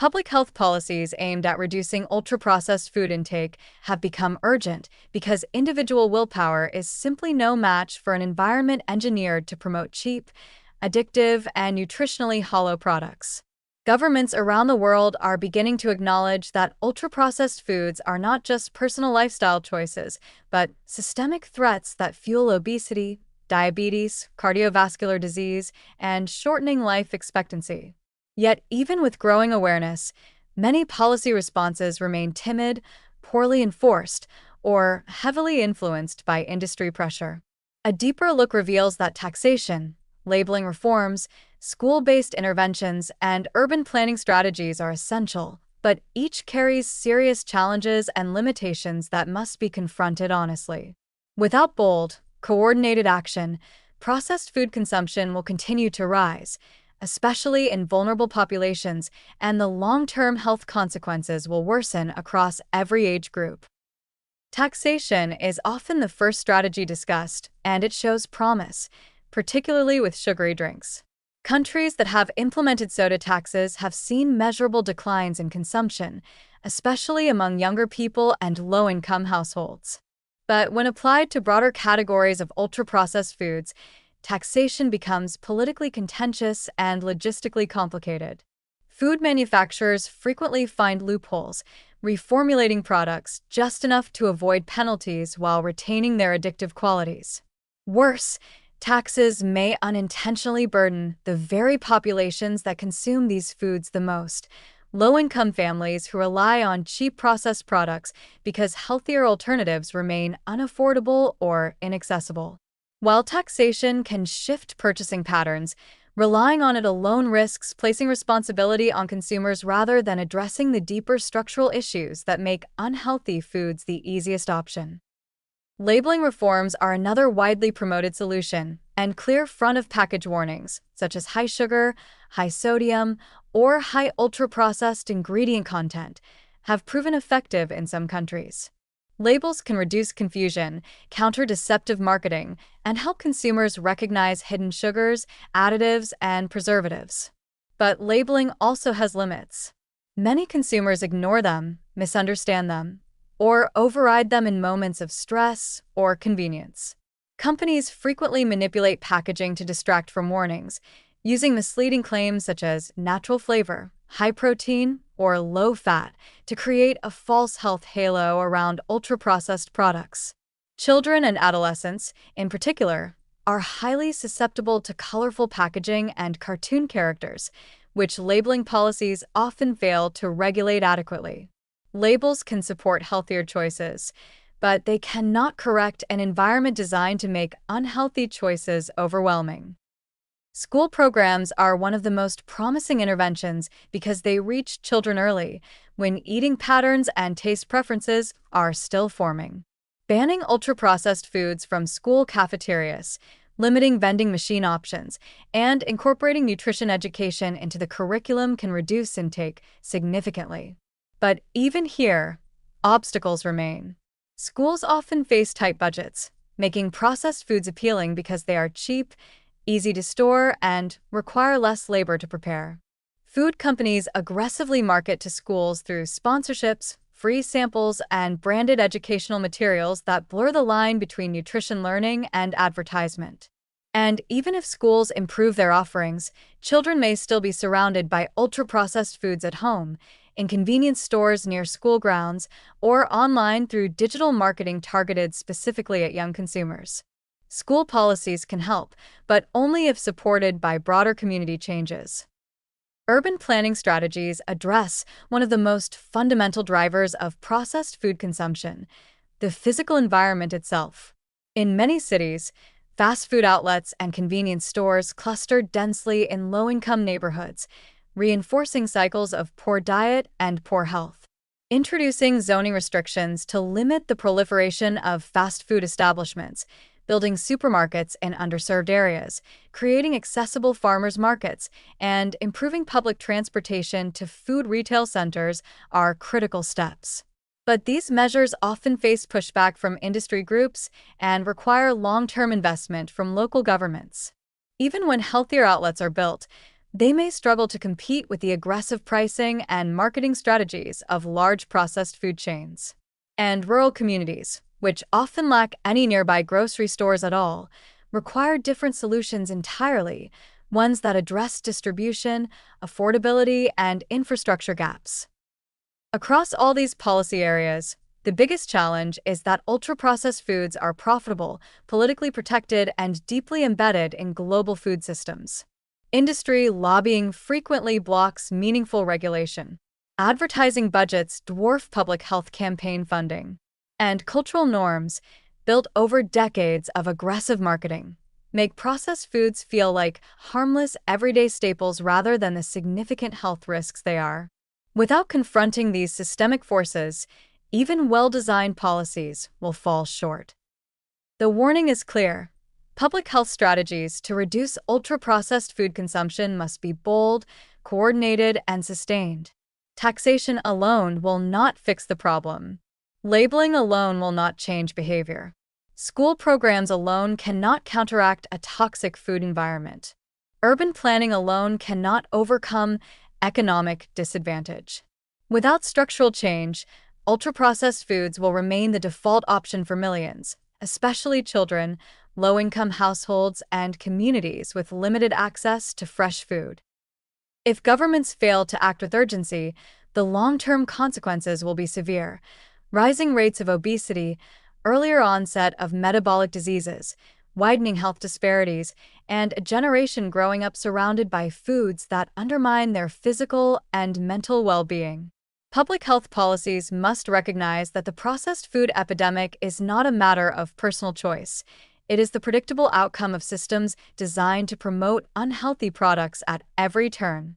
Public health policies aimed at reducing ultra-processed food intake have become urgent because individual willpower is simply no match for an environment engineered to promote cheap, addictive, and nutritionally hollow products. Governments around the world are beginning to acknowledge that ultra-processed foods are not just personal lifestyle choices, but systemic threats that fuel obesity, diabetes, cardiovascular disease, and shortening life expectancy. Yet, even with growing awareness, many policy responses remain timid, poorly enforced, or heavily influenced by industry pressure. A deeper look reveals that taxation, labeling reforms, school-based interventions, and urban planning strategies are essential, but each carries serious challenges and limitations that must be confronted honestly. Without bold, coordinated action, processed food consumption will continue to rise, especially in vulnerable populations, and the long-term health consequences will worsen across every age group. Taxation is often the first strategy discussed, and it shows promise, particularly with sugary drinks. Countries that have implemented soda taxes have seen measurable declines in consumption, especially among younger people and low-income households. But when applied to broader categories of ultra-processed foods, taxation becomes politically contentious and logistically complicated. Food manufacturers frequently find loopholes, reformulating products just enough to avoid penalties while retaining their addictive qualities. Worse, taxes may unintentionally burden the very populations that consume these foods the most, low-income families who rely on cheap processed products because healthier alternatives remain unaffordable or inaccessible. While taxation can shift purchasing patterns, relying on it alone risks placing responsibility on consumers rather than addressing the deeper structural issues that make unhealthy foods the easiest option. Labeling reforms are another widely promoted solution, and clear front-of-package warnings, such as high sugar, high sodium, or high ultra-processed ingredient content, have proven effective in some countries. Labels can reduce confusion, counter deceptive marketing, and help consumers recognize hidden sugars, additives, and preservatives. But labeling also has limits. Many consumers ignore them, misunderstand them, or override them in moments of stress or convenience. Companies frequently manipulate packaging to distract from warnings, using misleading claims such as natural flavor, high protein, or low fat to create a false health halo around ultra-processed products. Children and adolescents, in particular, are highly susceptible to colorful packaging and cartoon characters, which labeling policies often fail to regulate adequately. Labels can support healthier choices, but they cannot correct an environment designed to make unhealthy choices overwhelming. School programs are one of the most promising interventions because they reach children early, when eating patterns and taste preferences are still forming. Banning ultra-processed foods from school cafeterias, limiting vending machine options, and incorporating nutrition education into the curriculum can reduce intake significantly. But even here, obstacles remain. Schools often face tight budgets, making processed foods appealing because they are cheap, easy to store, and require less labor to prepare. Food companies aggressively market to schools through sponsorships, free samples, and branded educational materials that blur the line between nutrition learning and advertisement. And even if schools improve their offerings, children may still be surrounded by ultra-processed foods at home, in convenience stores near school grounds, or online through digital marketing targeted specifically at young consumers. School policies can help, but only if supported by broader community changes. Urban planning strategies address one of the most fundamental drivers of processed food consumption, the physical environment itself. In many cities, fast food outlets and convenience stores cluster densely in low-income neighborhoods, reinforcing cycles of poor diet and poor health. Introducing zoning restrictions to limit the proliferation of fast food establishments, building supermarkets in underserved areas, creating accessible farmers markets, and improving public transportation to food retail centers are critical steps. But these measures often face pushback from industry groups and require long-term investment from local governments. Even when healthier outlets are built, They may struggle to compete with the aggressive pricing and marketing strategies of large processed food chains. And rural communities, which often lack any nearby grocery stores at all, require different solutions entirely, ones that address distribution, affordability, and infrastructure gaps. Across all these policy areas, the biggest challenge is that ultra-processed foods are profitable, politically protected, and deeply embedded in global food systems. Industry lobbying frequently blocks meaningful regulation. Advertising budgets dwarf public health campaign funding. And cultural norms, built over decades of aggressive marketing, make processed foods feel like harmless everyday staples rather than the significant health risks they are. Without confronting these systemic forces, even well-designed policies will fall short. The warning is clear. Public health strategies to reduce ultra-processed food consumption must be bold, coordinated, and sustained. Taxation alone will not fix the problem. Labeling alone will not change behavior. School programs alone cannot counteract a toxic food environment. Urban planning alone cannot overcome economic disadvantage. Without structural change, ultra-processed foods will remain the default option for millions, especially children, low-income households, and communities with limited access to fresh food. If governments fail to act with urgency, the long-term consequences will be severe. Rising rates of obesity, earlier onset of metabolic diseases, widening health disparities, and a generation growing up surrounded by foods that undermine their physical and mental well-being. Public health policies must recognize that the processed food epidemic is not a matter of personal choice. It is the predictable outcome of systems designed to promote unhealthy products at every turn.